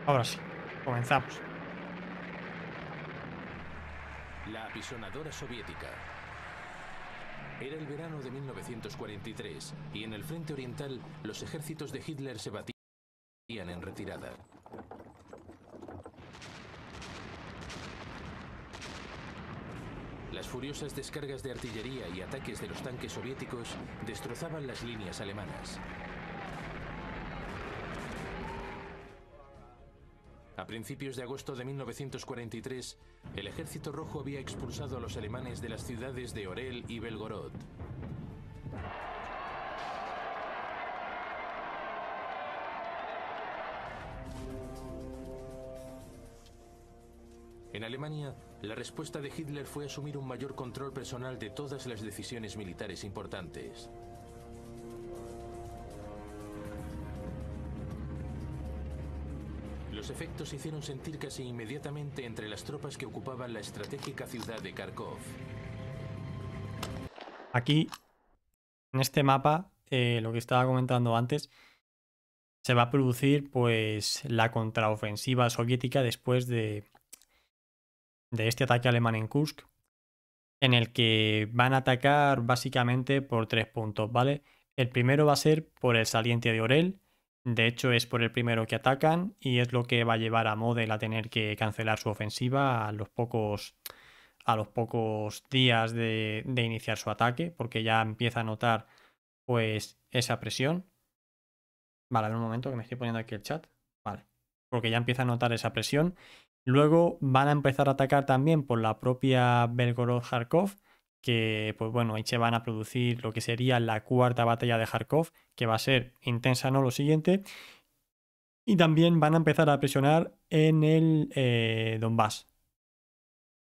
Ahora sí, comenzamos. La apisonadora soviética. Era el verano de 1943 y en el frente oriental los ejércitos de Hitler se batían en retirada. Las furiosas descargas de artillería y ataques de los tanques soviéticos destrozaban las líneas alemanas. A principios de agosto de 1943, el Ejército Rojo había expulsado a los alemanes de las ciudades de Orel y Belgorod. En Alemania, la respuesta de Hitler fue asumir un mayor control personal de todas las decisiones militares importantes. Los efectos se hicieron sentir casi inmediatamente entre las tropas que ocupaban la estratégica ciudad de Kharkov. Aquí, en este mapa, lo que estaba comentando antes, se va a producir pues la contraofensiva soviética después de este ataque alemán en Kursk, en el que van a atacar básicamente por 3 puntos, ¿vale? El primero va a ser por el saliente de Orel. De hecho, es por el primero que atacan y es lo que va a llevar a Model a tener que cancelar su ofensiva a los pocos días de iniciar su ataque, porque ya empieza a notar pues esa presión. Vale, a ver un momento que me estoy poniendo aquí el chat. Vale, porque ya empieza a notar esa presión. Luego van a empezar a atacar también por la propia Belgorod-Kharkov, que pues bueno, ahí se van a producir lo que sería la cuarta batalla de Kharkov, que va a ser intensa, ¿no? Lo siguiente. Y también van a empezar a presionar en el Donbass.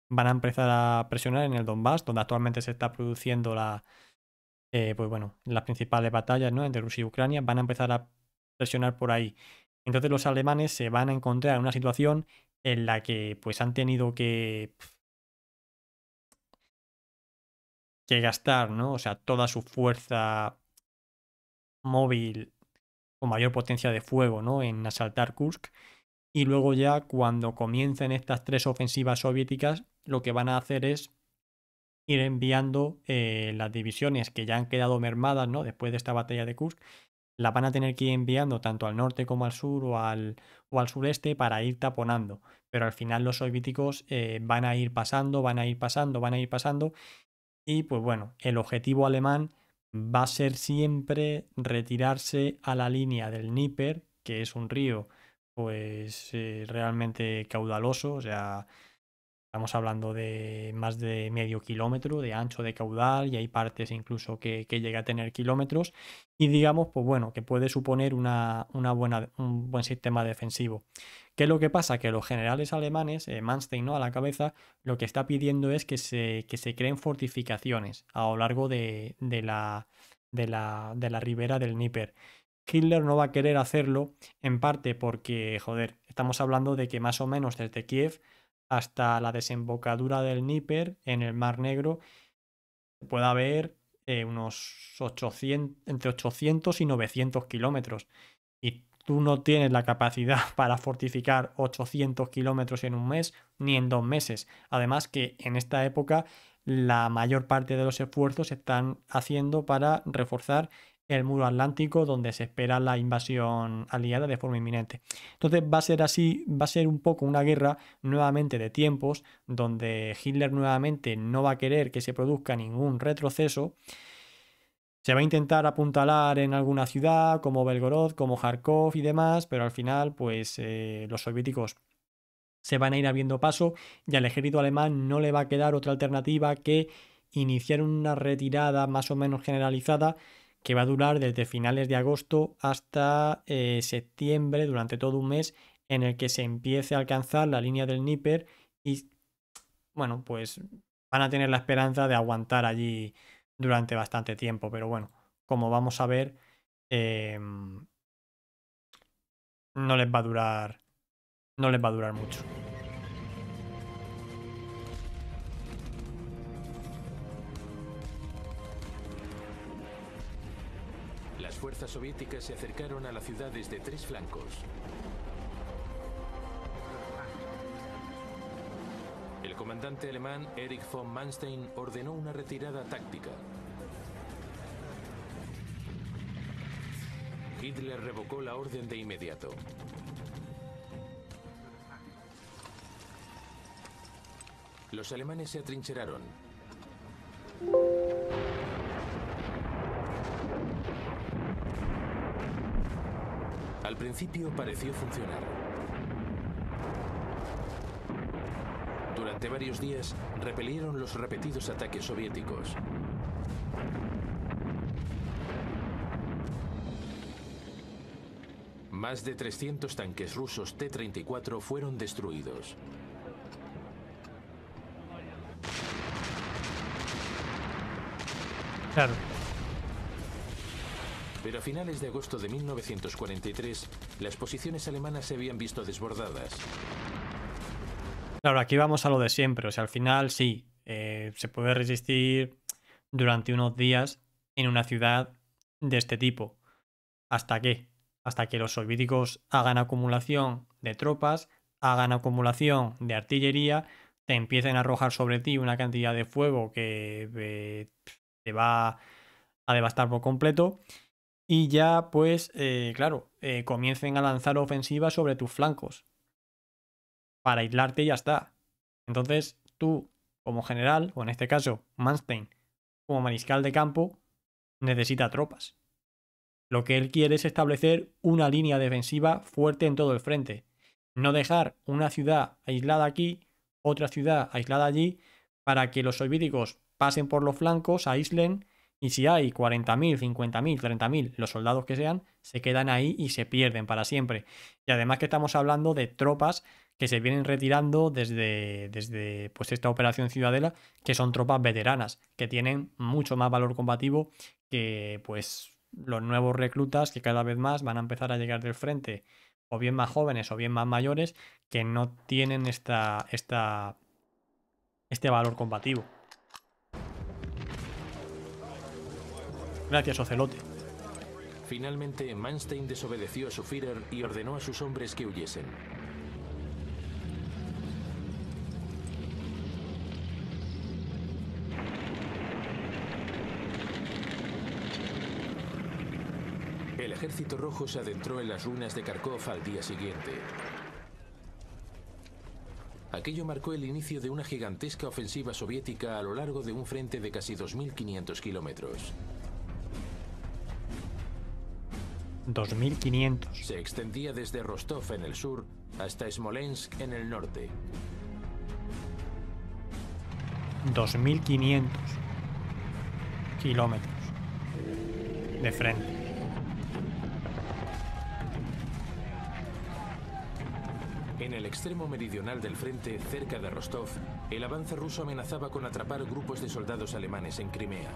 Van a empezar a presionar en el Donbass, donde actualmente se está produciendo pues bueno, las principales batallas, ¿no? Entre Rusia y Ucrania. Van a empezar a presionar por ahí. Entonces los alemanes se van a encontrar en una situación en la que pues han tenido que gastar, ¿no? O sea, toda su fuerza móvil con mayor potencia de fuego, ¿no? En asaltar Kursk. Y luego ya cuando comiencen estas 3 ofensivas soviéticas, lo que van a hacer es ir enviando las divisiones que ya han quedado mermadas, ¿no? Después de esta batalla de Kursk, la van a tener que ir enviando tanto al norte como al sur o al sureste para ir taponando. Pero al final los soviéticos van a ir pasando, van a ir pasando, van a ir pasando. Y pues bueno, el objetivo alemán va a ser siempre retirarse a la línea del Dnieper, que es un río pues realmente caudaloso, o sea, estamos hablando de más de medio kilómetro de ancho de caudal y hay partes incluso que llega a tener kilómetros y digamos, pues bueno, que puede suponer un buen sistema defensivo. ¿Qué es lo que pasa? Que los generales alemanes, Manstein, ¿no? A la cabeza, lo que está pidiendo es que se creen fortificaciones a lo largo de la ribera del Níper. Hitler no va a querer hacerlo, en parte porque, joder, estamos hablando de que más o menos desde Kiev hasta la desembocadura del Níper en el Mar Negro puede haber unos 800, entre 800 y 900 kilómetros. Y tú no tienes la capacidad para fortificar 800 kilómetros en un mes ni en 2 meses. Además que en esta época la mayor parte de los esfuerzos se están haciendo para reforzar el muro atlántico donde se espera la invasión aliada de forma inminente. Entonces va a ser así, va a ser un poco una guerra nuevamente de tiempos donde Hitler nuevamente no va a querer que se produzca ningún retroceso. Se va a intentar apuntalar en alguna ciudad como Belgorod, como Kharkov y demás, pero al final pues los soviéticos se van a ir abriendo paso y al ejército alemán no le va a quedar otra alternativa que iniciar una retirada más o menos generalizada que va a durar desde finales de agosto hasta septiembre, durante todo un mes, en el que se empiece a alcanzar la línea del Dnieper y bueno, pues van a tener la esperanza de aguantar allí durante bastante tiempo, pero bueno, como vamos a ver, no les va a durar, no les va a durar mucho. Las fuerzas soviéticas se acercaron a la ciudad desde 3 flancos. El comandante alemán Erich von Manstein ordenó una retirada táctica. Hitler revocó la orden de inmediato. Los alemanes se atrincheraron. Al principio pareció funcionar. Durante varios días repelieron los repetidos ataques soviéticos. Más de 300 tanques rusos T-34 fueron destruidos. Claro. Pero a finales de agosto de 1943, las posiciones alemanas se habían visto desbordadas. Claro, aquí vamos a lo de siempre. O sea, al final sí, se puede resistir durante unos días en una ciudad de este tipo. ¿Hasta qué? Hasta que los soviéticos hagan acumulación de tropas, hagan acumulación de artillería, te empiecen a arrojar sobre ti una cantidad de fuego que te va a devastar por completo. Y ya, pues, claro, comiencen a lanzar ofensivas sobre tus flancos para aislarte y ya está. Entonces, tú, como general, o en este caso, Manstein, como mariscal de campo, necesita tropas. Lo que él quiere es establecer una línea defensiva fuerte en todo el frente. No dejar una ciudad aislada aquí, otra ciudad aislada allí, para que los soviéticos pasen por los flancos, aíslen, y si hay 40.000, 50.000, 30.000, los soldados que sean, se quedan ahí y se pierden para siempre. Y además que estamos hablando de tropas que se vienen retirando desde pues esta operación Ciudadela, que son tropas veteranas, que tienen mucho más valor combativo que pues los nuevos reclutas que cada vez más van a empezar a llegar del frente, o bien más jóvenes o bien más mayores, que no tienen este valor combativo. Gracias, Ocelote. Finalmente, Manstein desobedeció a su Führer y ordenó a sus hombres que huyesen. El ejército rojo se adentró en las ruinas de Kharkov al día siguiente. Aquello marcó el inicio de una gigantesca ofensiva soviética a lo largo de un frente de casi 2.500 kilómetros. 2.500. Se extendía desde Rostov en el sur hasta Smolensk en el norte. 2.500 kilómetros de frente. En el extremo meridional del frente, cerca de Rostov, el avance ruso amenazaba con atrapar grupos de soldados alemanes en Crimea.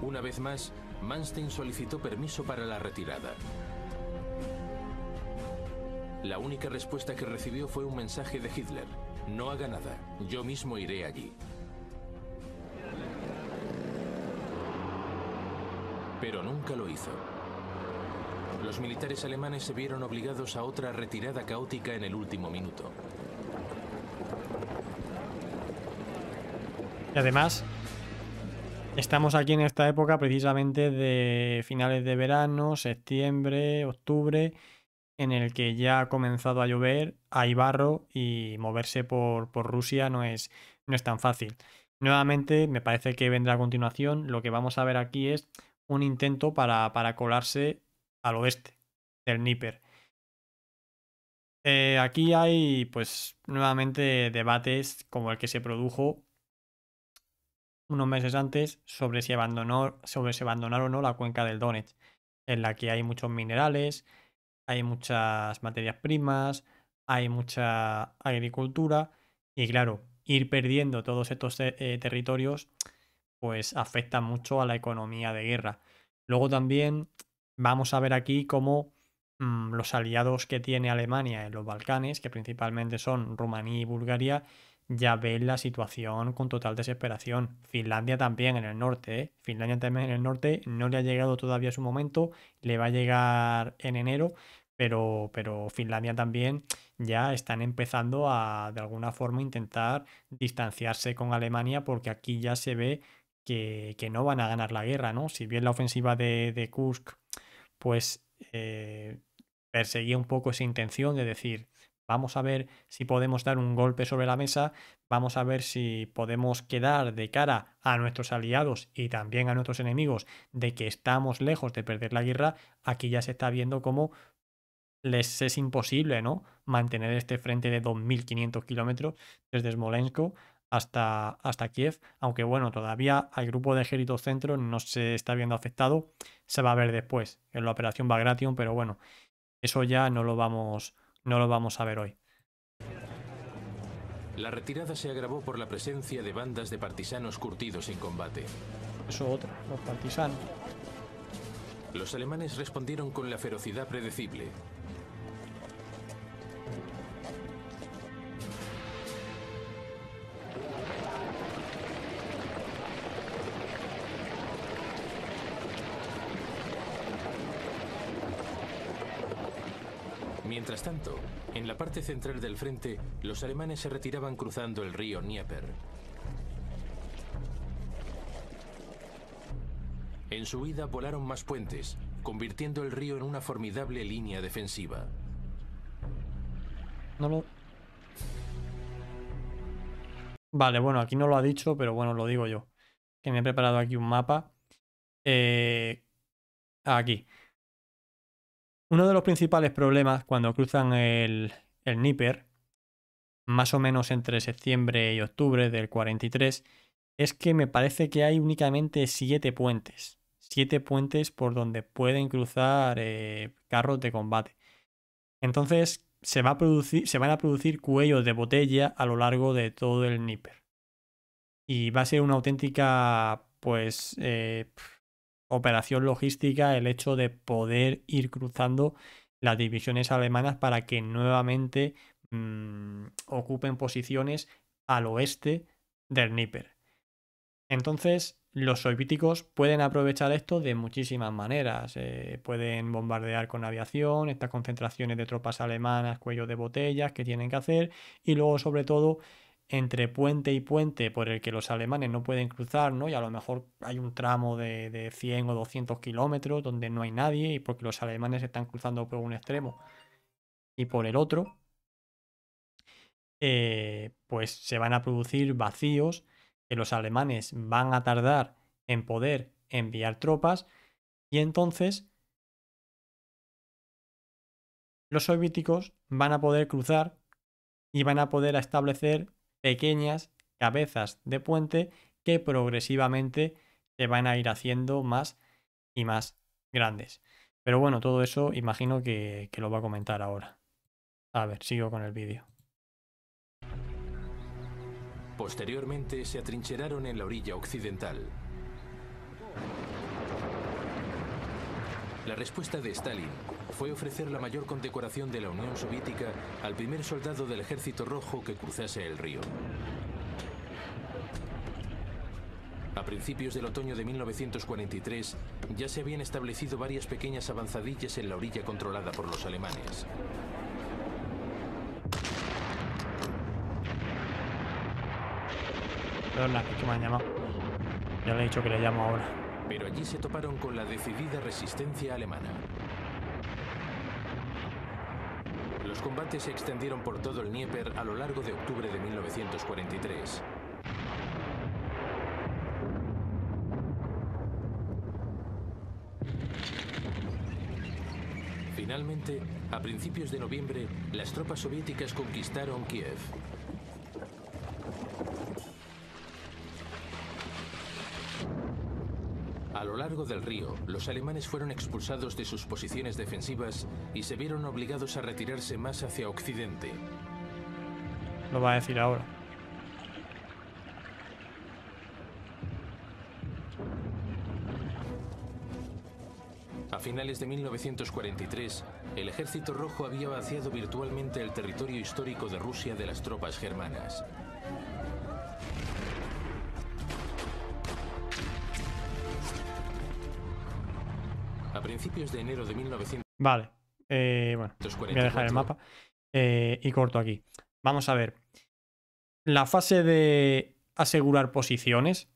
Una vez más, Manstein solicitó permiso para la retirada. La única respuesta que recibió fue un mensaje de Hitler: no haga nada, yo mismo iré allí. Pero nunca lo hizo. Los militares alemanes se vieron obligados a otra retirada caótica en el último minuto. Y además, estamos aquí en esta época precisamente de finales de verano, septiembre, octubre, en el que ya ha comenzado a llover, hay barro y moverse por Rusia no es tan fácil. Nuevamente, me parece que vendrá a continuación. Lo que vamos a ver aquí es un intento para colarse al oeste del Dnieper. Aquí hay, pues, nuevamente debates como el que se produjo unos meses antes sobre si abandonar o no la cuenca del Donetsk, en la que hay muchos minerales, hay muchas materias primas, hay mucha agricultura y claro, ir perdiendo todos estos territorios pues afecta mucho a la economía de guerra. Luego también vamos a ver aquí cómo los aliados que tiene Alemania en los Balcanes, que principalmente son Rumanía y Bulgaria, ya ven la situación con total desesperación. Finlandia también en el norte, ¿eh? Finlandia también en el norte, no le ha llegado todavía su momento, le va a llegar en enero, pero Finlandia también ya están empezando a de alguna forma intentar distanciarse con Alemania porque aquí ya se ve que no van a ganar la guerra, ¿no? Si bien la ofensiva de Kursk pues perseguía un poco esa intención de decir, vamos a ver si podemos dar un golpe sobre la mesa, vamos a ver si podemos quedar de cara a nuestros aliados y también a nuestros enemigos de que estamos lejos de perder la guerra. Aquí ya se está viendo cómo les es imposible, ¿no?, mantener este frente de 2.500 kilómetros desde Smolensk hasta Kiev, aunque bueno, todavía al grupo de ejércitos centro no se está viendo afectado, se va a ver después en la operación Bagration, pero bueno, eso ya no lo vamos a ver hoy. La retirada se agravó por la presencia de bandas de partisanos curtidos en combate. Eso otro, los partisanos. Los alemanes respondieron con la ferocidad predecible. Mientras tanto, en la parte central del frente, los alemanes se retiraban cruzando el río Dnieper. En su huida volaron más puentes, convirtiendo el río en una formidable línea defensiva. Vale, bueno, aquí no lo ha dicho, pero bueno, lo digo yo. Que me he preparado aquí un mapa. Aquí. Uno de los principales problemas cuando cruzan el Dnieper, más o menos entre septiembre y octubre del 43, es que me parece que hay únicamente 7 puentes. 7 puentes por donde pueden cruzar carros de combate. Entonces se van a producir cuellos de botella a lo largo de todo el Dnieper. Y va a ser una auténtica, pues, operación logística el hecho de poder ir cruzando las divisiones alemanas para que nuevamente ocupen posiciones al oeste del Dnieper. Entonces, los soviéticos pueden aprovechar esto de muchísimas maneras. Pueden bombardear con aviación estas concentraciones de tropas alemanas, cuellos de botellas que tienen que hacer, y luego, sobre todo, entre puente y puente por el que los alemanes no pueden cruzar, ¿no? Y a lo mejor hay un tramo de 100 o 200 kilómetros donde no hay nadie y porque los alemanes están cruzando por un extremo y por el otro, pues se van a producir vacíos que los alemanes van a tardar en poder enviar tropas y entonces los soviéticos van a poder cruzar y van a poder establecer pequeñas cabezas de puente que progresivamente se van a ir haciendo más y más grandes. Pero bueno, todo eso imagino que lo va a comentar ahora. A ver, sigo con el vídeo. Posteriormente se atrincheraron en la orilla occidental. La respuesta de Stalin fue ofrecer la mayor condecoración de la Unión Soviética al primer soldado del Ejército Rojo que cruzase el río. A principios del otoño de 1943 ya se habían establecido varias pequeñas avanzadillas en la orilla controlada por los alemanes. Perdona, es que me han llamado. Ya le he dicho que le llamo ahora. Pero allí se toparon con la decidida resistencia alemana. Los combates se extendieron por todo el Dnieper a lo largo de octubre de 1943. Finalmente, a principios de noviembre, las tropas soviéticas conquistaron Kiev. A lo largo del río, los alemanes fueron expulsados de sus posiciones defensivas y se vieron obligados a retirarse más hacia occidente. Lo va a decir ahora. A finales de 1943, el Ejército Rojo había vaciado virtualmente el territorio histórico de Rusia de las tropas germanas. principios de enero de 1944, Vale, bueno, voy a dejar el mapa y corto aquí. Vamos a ver. La fase de asegurar posiciones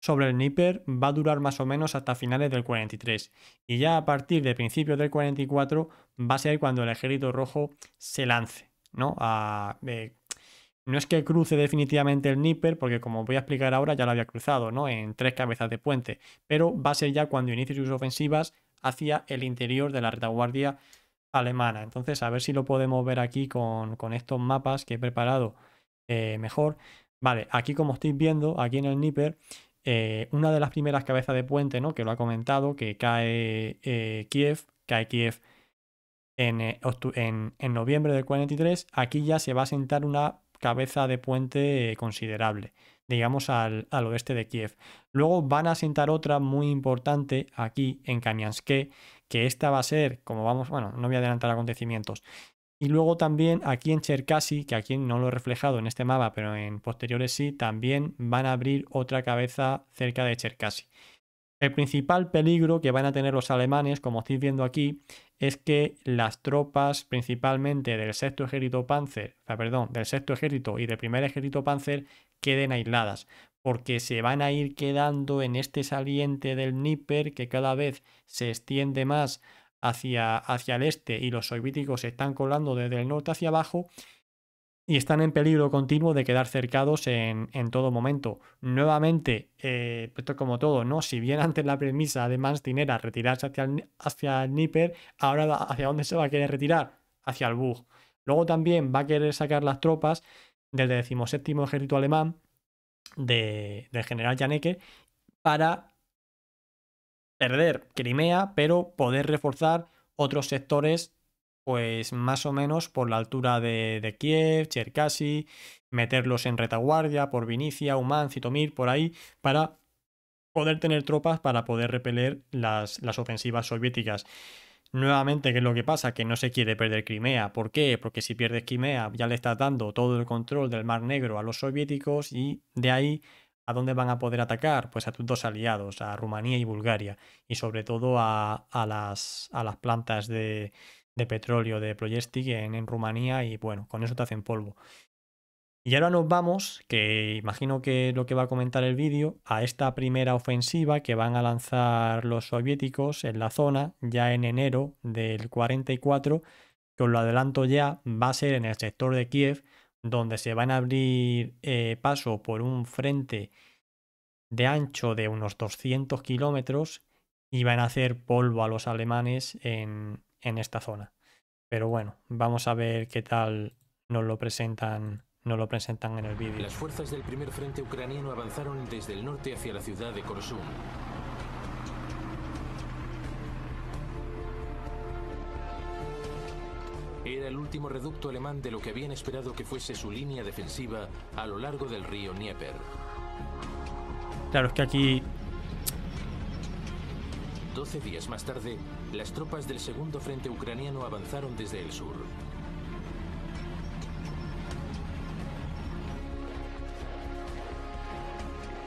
sobre el Dnieper va a durar más o menos hasta finales del 43. Y ya a partir de principios del 44 va a ser cuando el ejército rojo se lance, ¿no? No es que cruce definitivamente el Dnieper, porque como voy a explicar ahora, ya lo había cruzado, ¿no? En 3 cabezas de puente. Pero va a ser ya cuando inicie sus ofensivas hacia el interior de la retaguardia alemana. Entonces, a ver si lo podemos ver aquí con estos mapas que he preparado mejor. Vale, aquí como estáis viendo, aquí en el Dnieper, una de las primeras cabezas de puente, ¿no? Que lo ha comentado, que cae Kiev en noviembre del 43, aquí ya se va a sentar una cabeza de puente considerable, digamos al oeste de Kiev. Luego van a sentar otra muy importante aquí en Kamianske, que esta va a ser, como vamos, bueno, no voy a adelantar acontecimientos. Y luego también aquí en Cherkasy, que aquí no lo he reflejado en este mapa, pero en posteriores sí, también van a abrir otra cabeza cerca de Cherkasy. El principal peligro que van a tener los alemanes, como estáis viendo aquí, es que las tropas principalmente del sexto ejército Panzer, del sexto ejército y del primer ejército Panzer queden aisladas, porque se van a ir quedando en este saliente del Dnieper que cada vez se extiende más hacia el este y los soviéticos se están colando desde el norte hacia abajo y están en peligro continuo de quedar cercados en todo momento. Nuevamente, esto es como todo, ¿no? Si bien antes la premisa de Manstein era retirarse hacia el Dnieper, ahora ¿hacia dónde se va a querer retirar? Hacia el Bug. Luego también va a querer sacar las tropas del 17º ejército alemán del general Janecke para perder Crimea, pero poder reforzar otros sectores pues más o menos por la altura de Kiev, Cherkasy, meterlos en retaguardia por Vinicia, Uman, Zitomir, por ahí, para poder tener tropas para poder repeler las ofensivas soviéticas. Nuevamente, ¿qué es lo que pasa? Que no se quiere perder Crimea. ¿Por qué? Porque si pierdes Crimea ya le estás dando todo el control del Mar Negro a los soviéticos y de ahí ¿a dónde van a poder atacar? Pues a tus dos aliados, a Rumanía y Bulgaria, y sobre todo a las plantas de petróleo de Ployestic en Rumanía y bueno, con eso te hacen polvo. Y ahora nos vamos, que imagino que lo que va a comentar el vídeo, a esta primera ofensiva que van a lanzar los soviéticos en la zona ya en enero del 44, que os lo adelanto ya, va a ser en el sector de Kiev, donde se van a abrir paso por un frente de ancho de unos 200 kilómetros y van a hacer polvo a los alemanes en esta zona. Pero bueno, vamos a ver qué tal nos lo presentan en el vídeo. Las fuerzas del primer frente ucraniano avanzaron desde el norte hacia la ciudad de Korsun. Era el último reducto alemán de lo que habían esperado que fuese su línea defensiva a lo largo del río Dnieper. Claro, es que aquí 12 días más tarde, las tropas del segundo frente ucraniano avanzaron desde el sur.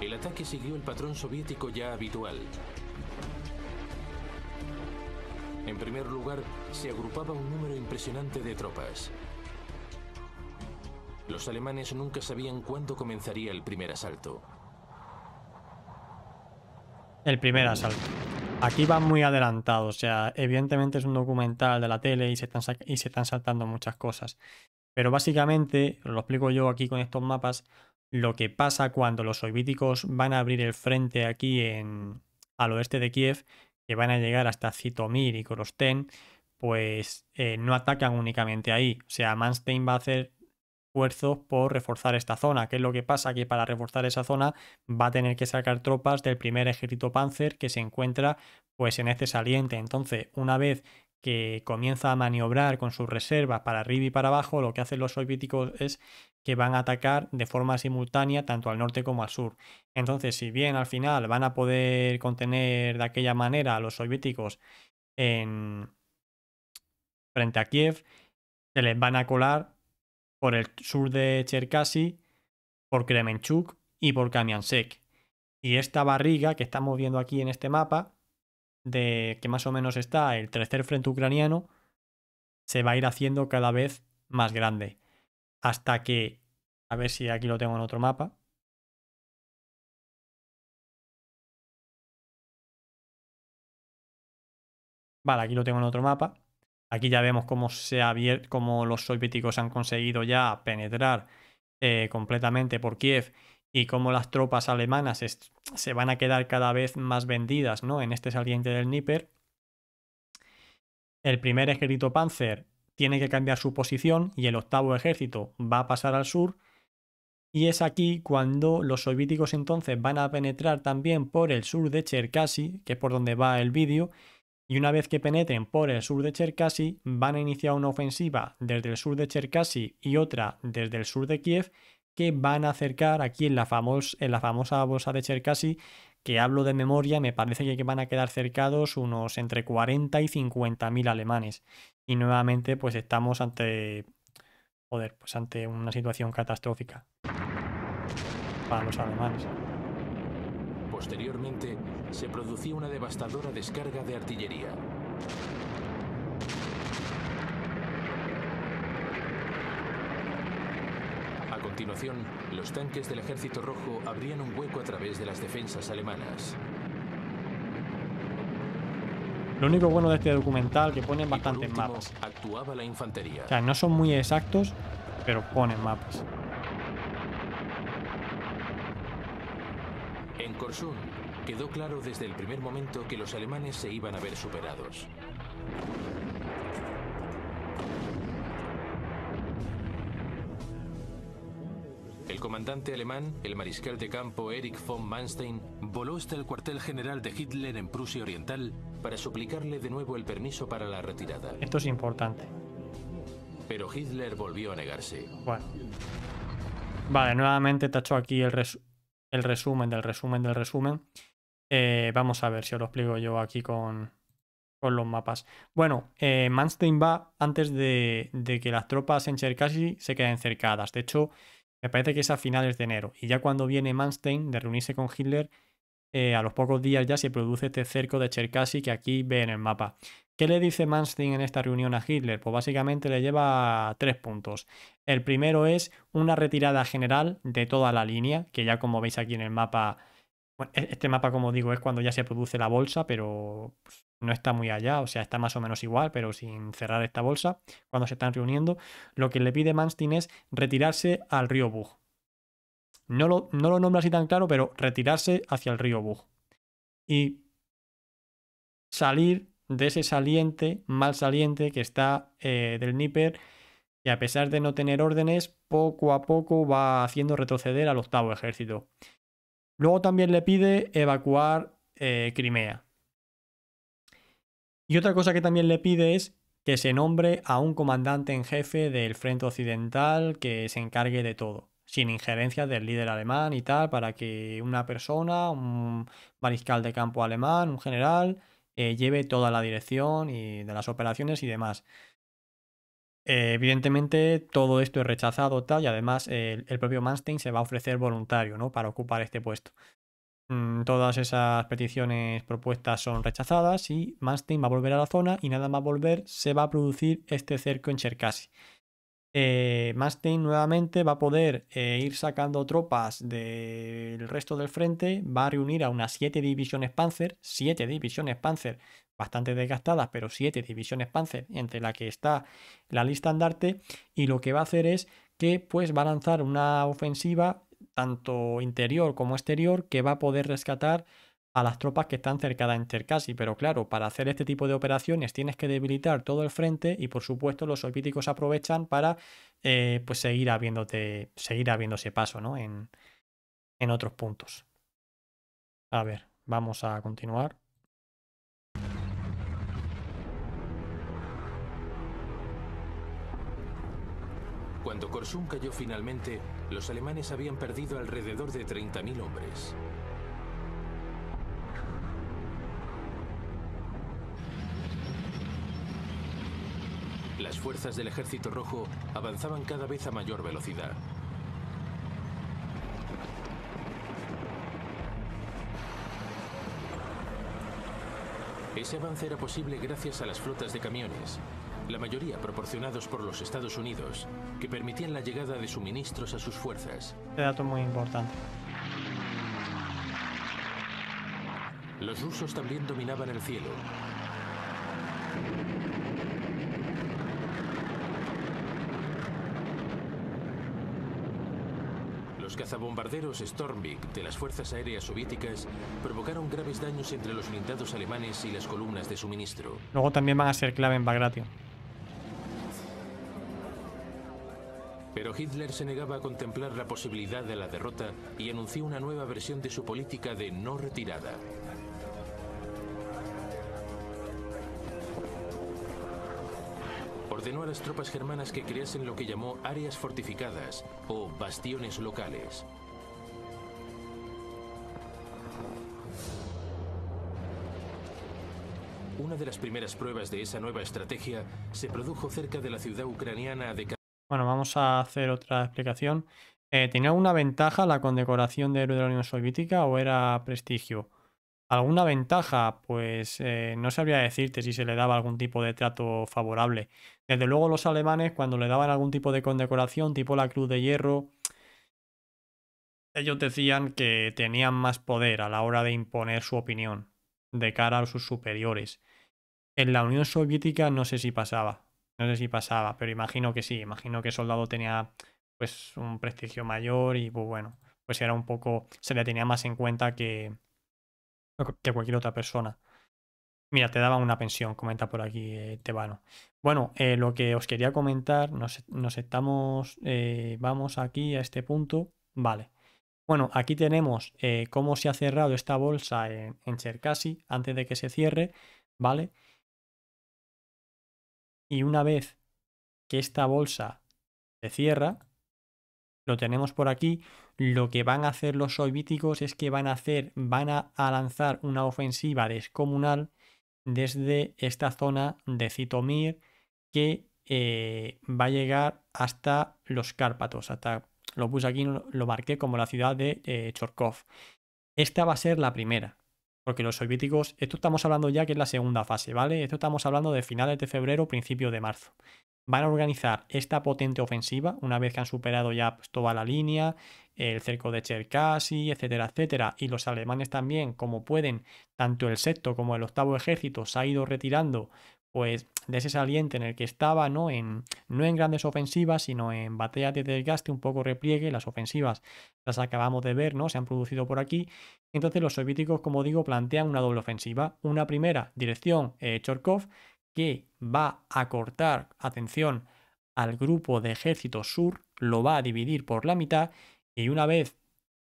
El ataque siguió el patrón soviético ya habitual. En primer lugar, se agrupaba un número impresionante de tropas. Los alemanes nunca sabían cuándo comenzaría el primer asalto. El primer asalto. Aquí van muy adelantados, o sea, evidentemente es un documental de la tele y se están saltando muchas cosas. Pero básicamente, lo explico yo aquí con estos mapas, lo que pasa cuando los soviéticos van a abrir el frente aquí al oeste de Kiev, que van a llegar hasta Zitomir y Korostén, pues no atacan únicamente ahí. O sea, Manstein va a hacer esfuerzos por reforzar esta zona. ¿Qué es lo que pasa? Que para reforzar esa zona va a tener que sacar tropas del primer ejército Panzer que se encuentra pues en este saliente. Entonces, una vez que comienza a maniobrar con sus reservas para arriba y para abajo, lo que hacen los soviéticos es que van a atacar de forma simultánea tanto al norte como al sur. Entonces, si bien al final van a poder contener de aquella manera a los soviéticos frente a Kiev, se les van a colar por el sur de Cherkasy, por Kremenchuk y por Kamiansk. Y esta barriga que estamos viendo aquí en este mapa de que más o menos está el tercer frente ucraniano se va a ir haciendo cada vez más grande. Hasta que, a ver si aquí lo tengo en otro mapa. Vale, aquí lo tengo en otro mapa. Aquí ya vemos cómo los soviéticos han conseguido ya penetrar completamente por Kiev y cómo las tropas alemanas se van a quedar cada vez más vendidas, ¿no? En este saliente del Dnieper. El primer ejército Panzer tiene que cambiar su posición y el octavo ejército va a pasar al sur. Y es aquí cuando los soviéticos entonces van a penetrar también por el sur de Cherkasy, que es por donde va el vídeo. Y una vez que penetren por el sur de Cherkasy, van a iniciar una ofensiva desde el sur de Cherkasy y otra desde el sur de Kiev, que van a acercar aquí en la famosa bolsa de Cherkasy, que hablo de memoria, me parece que van a quedar cercados unos entre 40 y 50.000 alemanes. Y nuevamente pues estamos ante una situación catastrófica para los alemanes. Posteriormente, se producía una devastadora descarga de artillería. A continuación, los tanques del Ejército Rojo abrían un hueco a través de las defensas alemanas. Lo único bueno de este documental que ponen Y bastantes por último, mapas. actuaba la infantería. O sea, no son muy exactos, pero ponen mapas. En Korsun, quedó claro desde el primer momento que los alemanes se iban a ver superados. El comandante alemán, el mariscal de campo Erich von Manstein, voló hasta el cuartel general de Hitler en Prusia Oriental para suplicarle de nuevo el permiso para la retirada. Esto es importante. Pero Hitler volvió a negarse. Bueno. Vale, nuevamente tacho aquí el resumen del resumen del resumen. Vamos a ver si os lo explico yo aquí con los mapas. Bueno, Manstein va antes de que las tropas en Cherkasy se queden cercadas. De hecho, me parece que es a finales de enero. Y ya cuando viene Manstein de reunirse con Hitler, a los pocos días ya se produce este cerco de Cherkasy que aquí ve en el mapa. ¿Qué le dice Manstein en esta reunión a Hitler? Pues básicamente le lleva 3 puntos. El primero es una retirada general de toda la línea, que ya como veis aquí en el mapa, bueno, este mapa como digo es cuando ya se produce la bolsa, pero pues, no está muy allá, o sea, está más o menos igual, pero sin cerrar esta bolsa, cuando se están reuniendo. Lo que le pide Manstein es retirarse al río Bug. No lo nombra así tan claro, pero retirarse hacia el río Bug. Y salir de ese saliente, mal saliente que está del Dnieper, y a pesar de no tener órdenes, poco a poco va haciendo retroceder al octavo ejército. Luego también le pide evacuar Crimea. Y otra cosa que también le pide es que se nombre a un comandante en jefe del frente occidental que se encargue de todo, sin injerencias del líder alemán y tal, para que una persona, un mariscal de campo alemán, un general, lleve toda la dirección y de las operaciones y demás. Evidentemente todo esto es rechazado tal, y además el propio Manstein se va a ofrecer voluntario, ¿no?, para ocupar este puesto. Todas esas peticiones propuestas son rechazadas y Manstein va a volver a la zona y nada más volver se va a producir este cerco en Cherkasy. Manstein nuevamente va a poder ir sacando tropas del resto del frente, va a reunir a unas 7 divisiones Panzer, bastante desgastadas, pero 7 divisiones Panzer, entre la que está la lista andarte, y lo que va a hacer es que pues va a lanzar una ofensiva tanto interior como exterior que va a poder rescatar a las tropas que están cercadas en Cherkasy. Pero claro, para hacer este tipo de operaciones tienes que debilitar todo el frente y por supuesto los soviéticos aprovechan para pues seguir abriéndose paso, ¿no?, en otros puntos. A ver, vamos a continuar. Cuando Korsun cayó finalmente, los alemanes habían perdido alrededor de 30.000 hombres. Las fuerzas del Ejército Rojo avanzaban cada vez a mayor velocidad. Ese avance era posible gracias a las flotas de camiones, la mayoría proporcionados por los Estados Unidos, que permitían la llegada de suministros a sus fuerzas. Este dato es muy importante. Los rusos también dominaban el cielo. Los cazabombarderos Stormvik de las fuerzas aéreas soviéticas provocaron graves daños entre los blindados alemanes y las columnas de suministro. Luego también van a ser clave en Bagration. Pero Hitler se negaba a contemplar la posibilidad de la derrota y anunció una nueva versión de su política de no retirada. Ordenó a las tropas germanas que creasen lo que llamó áreas fortificadas o bastiones locales. Una de las primeras pruebas de esa nueva estrategia se produjo cerca de la ciudad ucraniana de... Bueno, vamos a hacer otra explicación. ¿Tenía alguna ventaja la condecoración de héroe de la Unión Soviética o era prestigio? ¿Alguna ventaja? Pues no sabría decirte si se le daba algún tipo de trato favorable. Desde luego los alemanes, cuando le daban algún tipo de condecoración, tipo la Cruz de Hierro, ellos decían que tenían más poder a la hora de imponer su opinión de cara a sus superiores. En la Unión Soviética no sé si pasaba. No sé si pasaba, pero imagino que sí. Imagino que el soldado tenía pues un prestigio mayor y pues bueno, pues era un poco... se le tenía más en cuenta que cualquier otra persona. Mira, te daban una pensión, comenta por aquí Tebano. Bueno, lo que os quería comentar, nos estamos... vamos aquí a este punto. Vale. Bueno, aquí tenemos cómo se ha cerrado esta bolsa en Cherkasy antes de que se cierre, ¿vale? Y una vez que esta bolsa se cierra, lo tenemos por aquí, lo que van a hacer los soviéticos es que van a lanzar una ofensiva descomunal desde esta zona de Zitomir que va a llegar hasta los Cárpatos, lo puse aquí, lo marqué como la ciudad de Chorkov. Esta va a ser la primera, porque los soviéticos, esto estamos hablando ya que es la segunda fase, ¿vale? Esto estamos hablando de finales de febrero, principios de marzo. Van a organizar esta potente ofensiva una vez que han superado ya pues, toda la línea, el cerco de Cherkasy, etcétera, etcétera. Y los alemanes también, como pueden, tanto el sexto como el octavo ejército se ha ido retirando pues de ese saliente en el que estaba, no en grandes ofensivas, sino en batallas de desgaste, un poco repliegue. Las ofensivas las acabamos de ver, ¿no? Se han producido por aquí. Entonces los soviéticos, como digo, plantean una doble ofensiva. Una primera, dirección Chorkov, que va a cortar, atención, al grupo de ejército sur, lo va a dividir por la mitad y una vez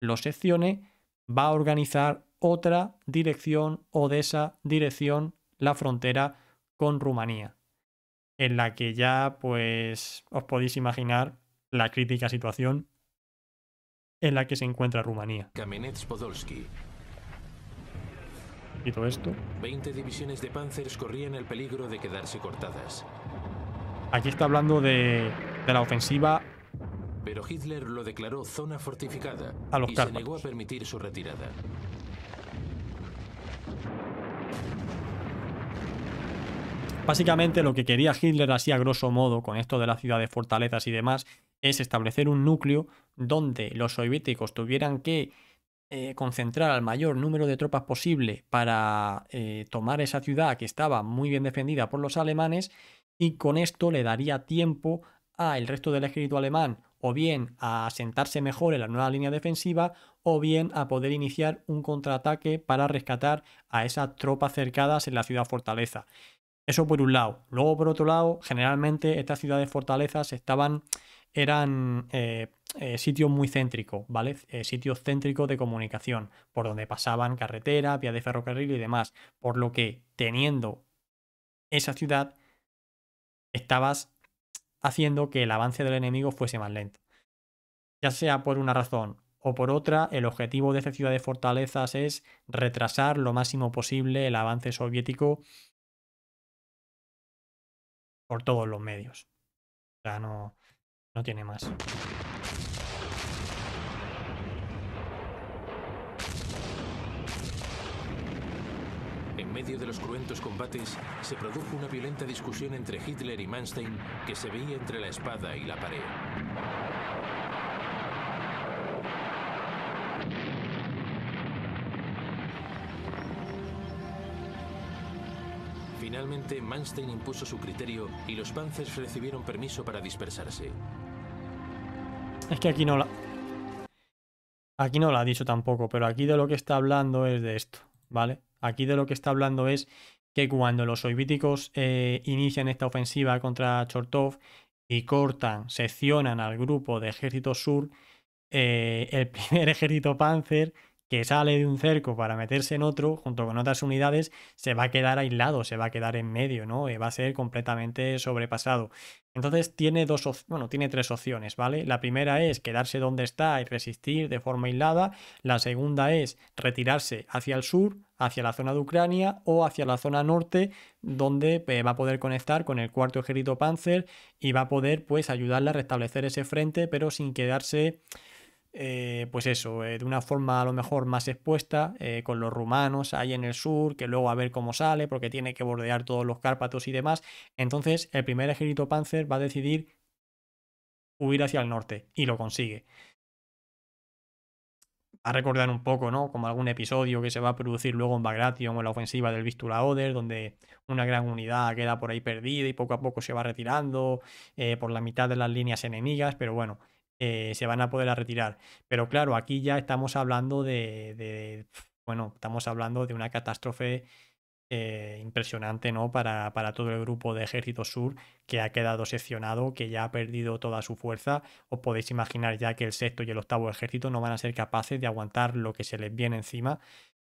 lo seccione, va a organizar otra dirección Odessa, dirección la frontera con Rumanía, en la que ya pues os podéis imaginar la crítica situación en la que se encuentra Rumanía. Kamenets-Podolsky. Y todo esto. 20 divisiones de Panzers corrían el peligro de quedarse cortadas. Aquí está hablando de la ofensiva. Pero Hitler lo declaró zona fortificada a los y Cárpatos. Se negó a permitir su retirada. Básicamente lo que quería Hitler así a grosso modo con esto de las ciudades fortalezas y demás es establecer un núcleo donde los soviéticos tuvieran que concentrar al mayor número de tropas posible para tomar esa ciudad que estaba muy bien defendida por los alemanes, y con esto le daría tiempo al resto del ejército alemán o bien a asentarse mejor en la nueva línea defensiva o bien a poder iniciar un contraataque para rescatar a esas tropas cercadas en la ciudad fortaleza. Eso por un lado. Luego por otro lado, generalmente estas ciudades fortalezas eran sitios muy céntricos, ¿vale? Sitios céntricos de comunicación, por donde pasaban carreteras, vías de ferrocarril y demás. Por lo que, teniendo esa ciudad, estabas haciendo que el avance del enemigo fuese más lento. Ya sea por una razón o por otra, el objetivo de estas ciudades fortalezas es retrasar lo máximo posible el avance soviético por todos los medios. O sea, no tiene más. En medio de los cruentos combates, se produjo una violenta discusión entre Hitler y Manstein que se veía entre la espada y la pared. Finalmente, Manstein impuso su criterio y los Panzers recibieron permiso para dispersarse. Es que aquí no lo ha dicho tampoco, pero aquí de lo que está hablando es de esto, ¿vale? Aquí de lo que está hablando es que cuando los soviéticos inician esta ofensiva contra Chortov y cortan, seccionan al grupo de Ejército Sur, el primer ejército Panzer que sale de un cerco para meterse en otro, junto con otras unidades, se va a quedar aislado, se va a quedar en medio, ¿no? Va a ser completamente sobrepasado. Entonces tiene tiene tres opciones, ¿vale? La primera es quedarse donde está y resistir de forma aislada. La segunda es retirarse hacia el sur, hacia la zona de Ucrania o hacia la zona norte, donde va a poder conectar con el cuarto ejército Panzer y va a poder, pues, ayudarle a restablecer ese frente, pero sin quedarse pues eso, de una forma a lo mejor más expuesta, con los rumanos ahí en el sur, que luego a ver cómo sale, porque tiene que bordear todos los Cárpatos y demás. Entonces, el primer ejército Panzer va a decidir huir hacia el norte y lo consigue. A recordar un poco, ¿no? Como algún episodio que se va a producir luego en Bagration o en la ofensiva del Vístula Oder, donde una gran unidad queda por ahí perdida y poco a poco se va retirando por la mitad de las líneas enemigas, pero bueno, se van a poder retirar. Pero claro, aquí ya estamos hablando bueno, estamos hablando de una catástrofe impresionante, ¿no? Para todo el grupo de Ejército Sur, que ha quedado seccionado, que ya ha perdido toda su fuerza. Os podéis imaginar ya que el sexto y el octavo ejército no van a ser capaces de aguantar lo que se les viene encima.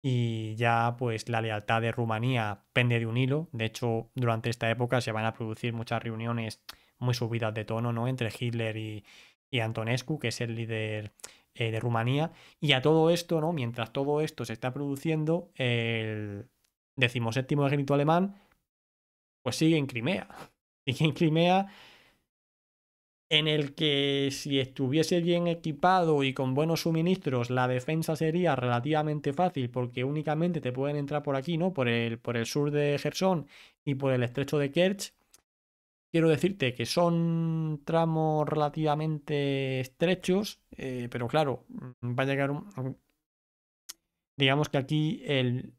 Y ya pues la lealtad de Rumanía pende de un hilo. De hecho, durante esta época se van a producir muchas reuniones muy subidas de tono, ¿no? Entre Hitler y Antonescu, que es el líder de Rumanía. Y a todo esto, ¿no? Mientras todo esto se está produciendo, el 17º ejército alemán pues sigue en Crimea. Sigue en Crimea, en el que si estuviese bien equipado y con buenos suministros, la defensa sería relativamente fácil, porque únicamente te pueden entrar por aquí, ¿no? Por el sur de Jersón y por el estrecho de Kerch. Quiero decirte que son tramos relativamente estrechos, pero claro, va a llegar digamos que aquí el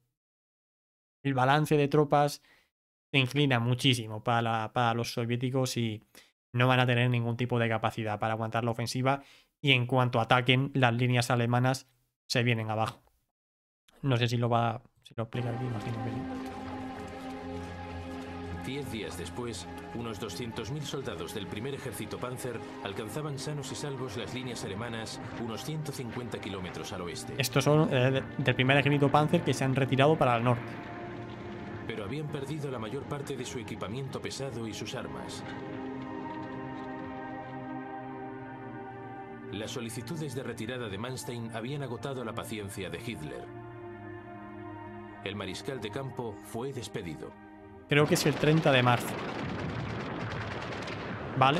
balance de tropas se inclina muchísimo para los soviéticos y no van a tener ningún tipo de capacidad para aguantar la ofensiva, y en cuanto ataquen, las líneas alemanas se vienen abajo. No sé si lo explica aquí, imagino que sí. 10 días después, unos 200.000 soldados del primer ejército Panzer alcanzaban sanos y salvos las líneas alemanas unos 150 kilómetros al oeste. Estos son del primer ejército Panzer que se han retirado para el norte. Pero habían perdido la mayor parte de su equipamiento pesado y sus armas. Las solicitudes de retirada de Manstein habían agotado la paciencia de Hitler. El mariscal de campo fue despedido. Creo que es el 30 de marzo. ¿Vale?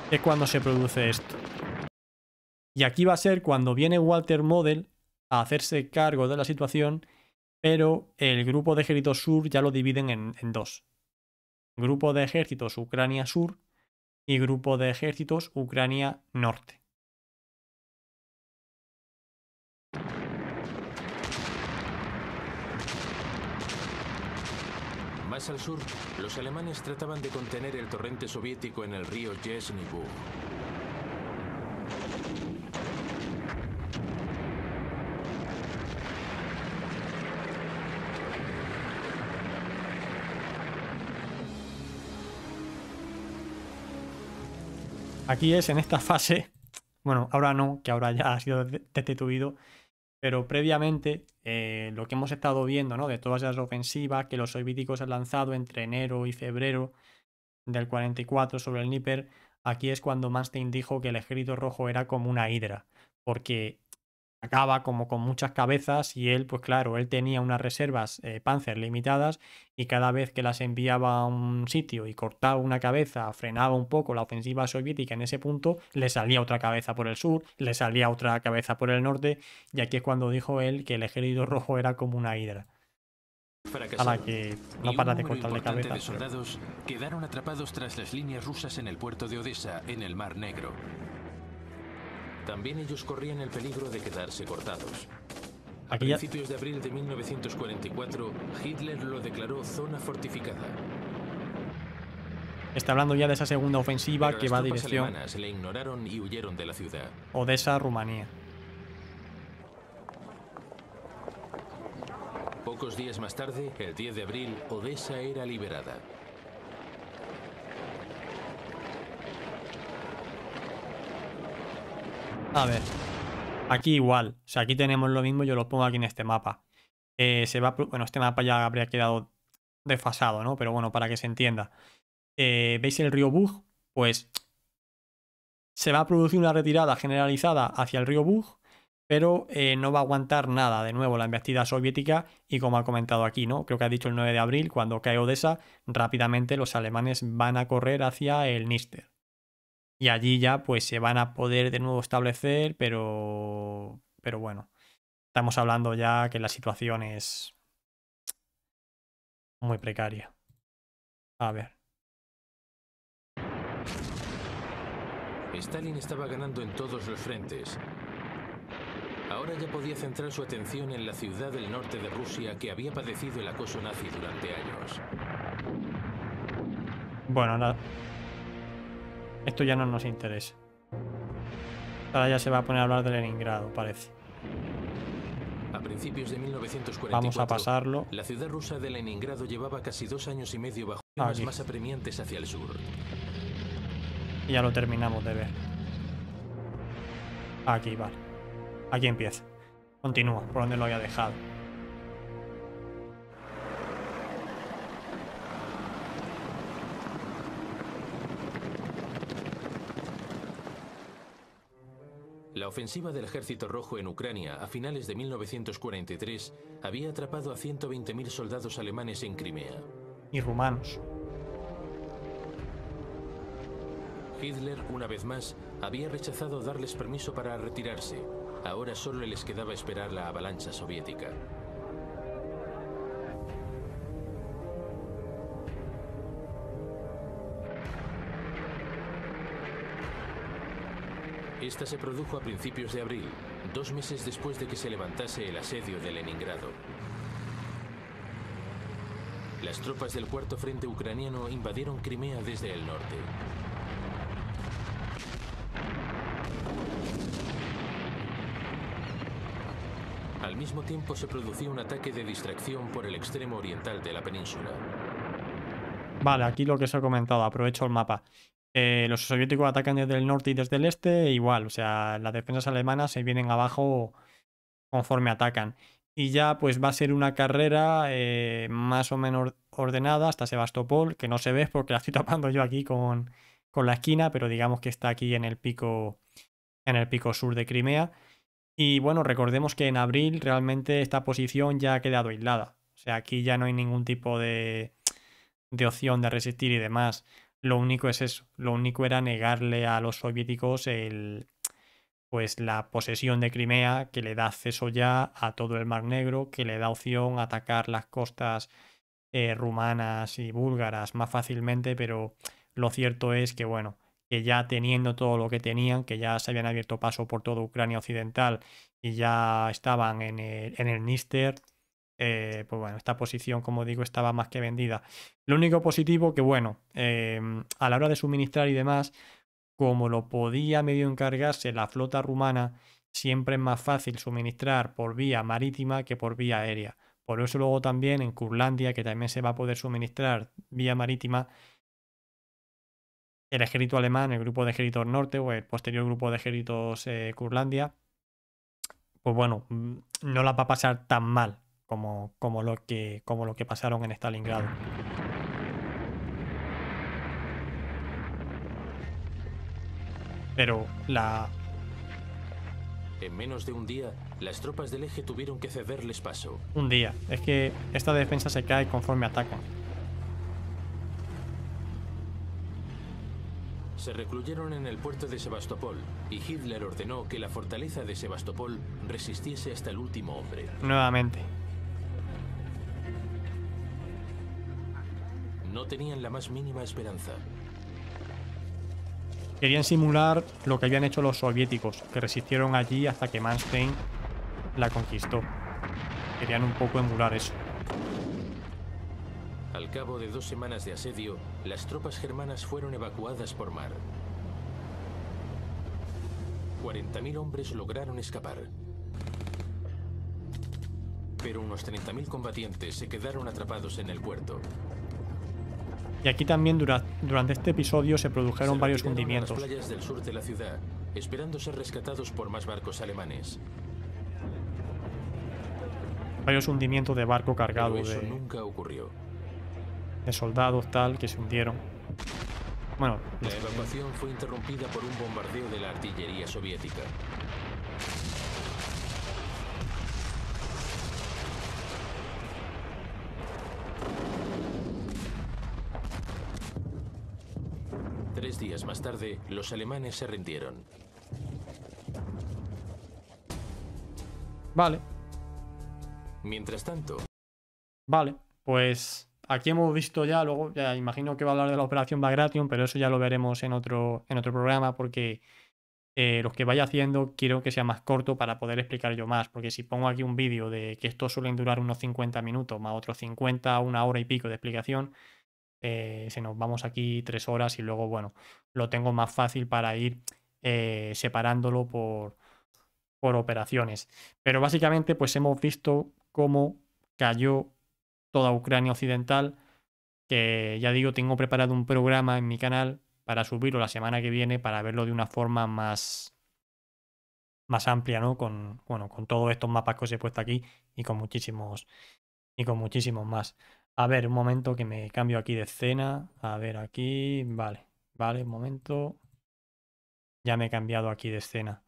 Es cuando se produce esto. Y aquí va a ser cuando viene Walter Model a hacerse cargo de la situación, pero el grupo de ejércitos sur ya lo dividen en dos. Grupo de ejércitos Ucrania Sur y grupo de ejércitos Ucrania Norte. Más al sur, los alemanes trataban de contener el torrente soviético en el río Yezhny-Bug. Aquí es en esta fase, bueno, ahora no, que ahora ya ha sido destituido, pero previamente lo que hemos estado viendo, ¿no? De todas esas ofensivas que los soviéticos han lanzado entre enero y febrero del 44 sobre el Dnieper, aquí es cuando Manstein dijo que el ejército rojo era como una hidra, porque acaba como con muchas cabezas y él, pues claro, él tenía unas reservas Panzer limitadas, y cada vez que las enviaba a un sitio y cortaba una cabeza, frenaba un poco la ofensiva soviética en ese punto, le salía otra cabeza por el sur, le salía otra cabeza por el norte, y aquí es cuando dijo él que el ejército rojo era como una hidra. a la que no para de cortarle cabeza. De soldados quedaron atrapados tras las líneas rusas en el puerto de Odessa, en el Mar Negro. También ellos corrían el peligro de quedarse cortados. A principios de abril de 1944, Hitler lo declaró zona fortificada. Está hablando ya de esa segunda ofensiva Pero que va a dirección alemanas le ignoraron y huyeron de la ciudad. Odessa, Rumanía. Pocos días más tarde, el 10 de abril, Odessa era liberada. A ver, aquí igual, o sea, aquí tenemos lo mismo, yo lo pongo aquí en este mapa. Bueno, este mapa ya habría quedado desfasado, ¿no? Pero bueno, para que se entienda. ¿Veis el río Bug? Pues se va a producir una retirada generalizada hacia el río Bug, pero no va a aguantar nada de nuevo la embestida soviética y como ha comentado aquí, ¿no? Creo que ha dicho el 9 de abril, cuando cae Odessa, rápidamente los alemanes van a correr hacia el Dniester. Y allí ya pues se van a poder de nuevo establecer, pero bueno, estamos hablando ya que la situación es muy precaria. A ver. Stalin estaba ganando en todos los frentes. Ahora ya podía centrar su atención en la ciudad del norte de Rusia que había padecido el acoso nazi durante años. Bueno, nada. Esto ya no nos interesa. Ahora ya se va a poner a hablar de Leningrado, parece. A principios de 1944, vamos a pasarlo. La ciudad rusa de Leningrado llevaba casi 2 años y medio bajo las más apremiantes hacia el sur. Y ya lo terminamos de ver. Aquí, vale. Aquí empieza. Continúa, por donde lo había dejado. La ofensiva del Ejército Rojo en Ucrania a finales de 1943 había atrapado a 120.000 soldados alemanes en Crimea. Y rumanos. Hitler, una vez más, había rechazado darles permiso para retirarse. Ahora solo les quedaba esperar la avalancha soviética. Esta se produjo a principios de abril, 2 meses después de que se levantase el asedio de Leningrado. Las tropas del Cuarto Frente Ucraniano invadieron Crimea desde el norte. Al mismo tiempo se produció un ataque de distracción por el extremo oriental de la península. Vale, aquí lo que os he comentado, aprovecho el mapa. Los soviéticos atacan desde el norte y desde el este, igual, o sea, las defensas alemanas se vienen abajo conforme atacan. Y ya pues va a ser una carrera más o menos ordenada hasta Sebastopol, que no se ve porque la estoy tapando yo aquí con la esquina, pero digamos que está aquí en el pico sur de Crimea. Y bueno, recordemos que en abril realmente esta posición ya ha quedado aislada. O sea, aquí ya no hay ningún tipo de opción de resistir y demás. Lo único es eso. Lo único era negarle a los soviéticos pues la posesión de Crimea, que le da acceso ya a todo el Mar Negro, que le da opción a atacar las costas rumanas y búlgaras más fácilmente, pero lo cierto es que, bueno, que ya teniendo todo lo que tenían, que ya se habían abierto paso por toda Ucrania occidental y ya estaban en el Dniester, pues bueno, esta posición, como digo, estaba más que vendida. Lo único positivo que, bueno, a la hora de suministrar y demás, como lo podía medio encargarse la flota rumana, siempre es más fácil suministrar por vía marítima que por vía aérea. Por eso luego también en Curlandia, que también se va a poder suministrar vía marítima, el ejército alemán, el grupo de ejércitos norte o el posterior grupo de ejércitos Curlandia, pues bueno, no la va a pasar tan mal como lo que pasaron en Stalingrado. Pero En menos de un día, las tropas del eje tuvieron que cederles paso. Un día. Es que esta defensa se cae conforme atacan. Se recluyeron en el puerto de Sebastopol y Hitler ordenó que la fortaleza de Sebastopol resistiese hasta el último hombre. Nuevamente. no tenían la más mínima esperanza. Querían simular lo que habían hecho los soviéticos, que resistieron allí hasta que Manstein la conquistó. Querían un poco emular eso. Al cabo de 2 semanas de asedio, las tropas germanas fueron evacuadas por mar. 40.000 hombres lograron escapar. Pero unos 30.000 combatientes se quedaron atrapados en el puerto. Y aquí también durante este episodio se produjeron varios hundimientos. A las playas del sur de la ciudad, esperando ser rescatados por más barcos alemanes. Varios hundimientos de barco cargado Pero eso nunca ocurrió. de soldados tal que se hundieron. Bueno, la evacuación fue interrumpida por un bombardeo de la artillería soviética. Tres días más tarde, los alemanes se rindieron. Vale. Mientras tanto... Vale, pues aquí hemos visto ya, luego ya imagino que va a hablar de la operación Bagration, pero eso ya lo veremos en otro programa porque los que vaya haciendo quiero que sea más corto para poder explicar yo más, porque si pongo aquí un vídeo de que estos suelen durar unos 50 minutos, más otros 50, 1 hora y pico de explicación, se nos vamos aquí 3 horas y luego, bueno, lo tengo más fácil para ir separándolo por operaciones. Pero básicamente pues hemos visto cómo cayó toda Ucrania occidental, que ya digo, tengo preparado un programa en mi canal para subirlo la semana que viene para verlo de una forma más amplia, ¿no? Con todos estos mapas que os he puesto aquí y con muchísimos más. A ver, un momento que me cambio aquí de escena. A ver, aquí, vale, un momento. Ya me he cambiado aquí de escena.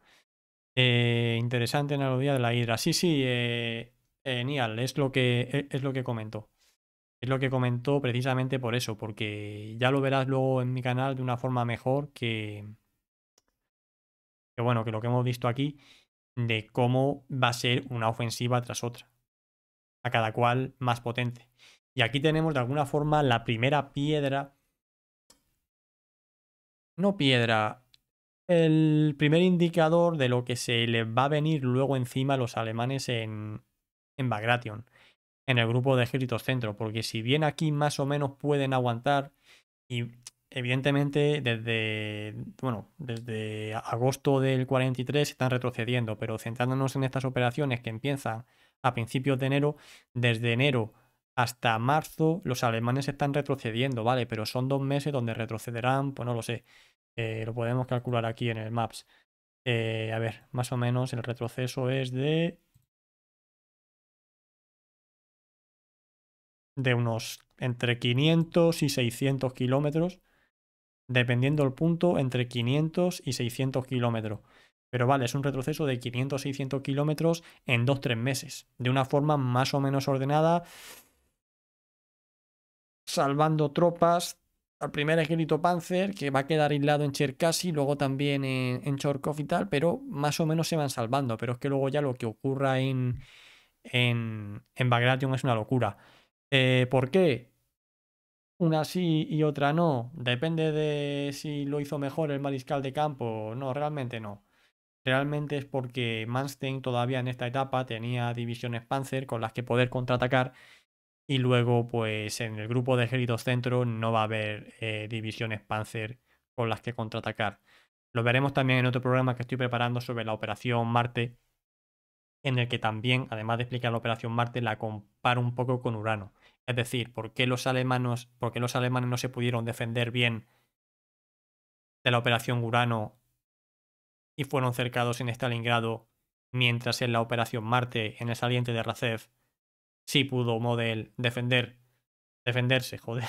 Interesante analogía de la hidra. Sí, Nial, es lo que comentó. Es lo que comentó precisamente por eso, porque ya lo verás luego en mi canal de una forma mejor que bueno, que lo que hemos visto aquí, de cómo va a ser una ofensiva tras otra, a cada cual más potente. Y aquí tenemos de alguna forma la primera piedra, no piedra, el primer indicador de lo que se les va a venir luego encima a los alemanes en Bagration, en el grupo de ejércitos centro, porque si bien aquí más o menos pueden aguantar, y evidentemente desde agosto del 43 están retrocediendo, pero centrándonos en estas operaciones que empiezan a principios de enero, desde enero hasta marzo los alemanes están retrocediendo, ¿vale? Pero son 2 meses donde retrocederán, pues no lo sé, lo podemos calcular aquí en el Maps. A ver, más o menos el retroceso es de unos entre 500 y 600 kilómetros, dependiendo del punto, entre 500 y 600 kilómetros. Pero vale, es un retroceso de 500-600 kilómetros en 2-3 meses, de una forma más o menos ordenada, salvando tropas al primer ejército Panzer, que va a quedar aislado en Cherkasy, luego también en Chorkov y tal, pero más o menos se van salvando. Pero es que luego ya lo que ocurra en Bagration es una locura. ¿Por qué? Una sí y otra no. Depende de si lo hizo mejor el mariscal de campo. No, realmente no. Realmente es porque Manstein todavía en esta etapa tenía divisiones Panzer con las que poder contraatacar y luego pues en el grupo de ejércitos centro no va a haber divisiones Panzer con las que contraatacar. Lo veremos también en otro programa que estoy preparando sobre la Operación Marte, en el que también, además de explicar la Operación Marte, la comparo un poco con Urano. Es decir, ¿por qué los alemanes no se pudieron defender bien de la Operación Urano y fueron cercados en Stalingrado, mientras en la Operación Marte, en el saliente de Razev, sí pudo Model defenderse, joder?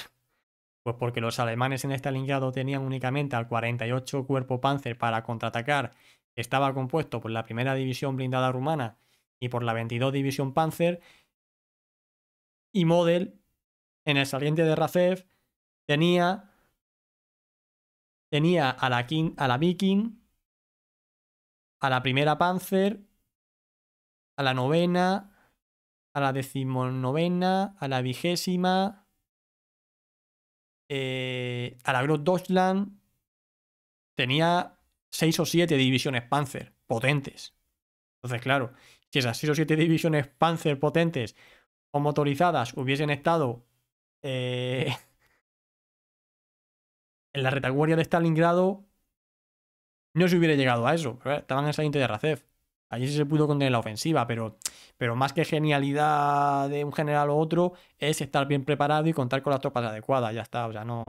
Pues porque los alemanes en Stalingrado tenían únicamente al 48 Cuerpo Panzer para contraatacar, que estaba compuesto por la primera división blindada rumana y por la 22 División Panzer, y Model en el saliente de Razev tenía a la Viking, a la primera Panzer, a la novena, a la 19ª, a la 20ª a la Großdeutschland tenía 6 o 7 divisiones Panzer potentes. Entonces, claro, si esas 6 o 7 divisiones Panzer potentes o motorizadas hubiesen estado en la retaguardia de Stalingrado, no se hubiera llegado a eso. Estaban en el saliente de Racev. Allí sí se pudo contener la ofensiva, pero más que genialidad de un general u otro, es estar bien preparado y contar con las tropas adecuadas. Ya está, o sea, no.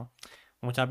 Muchas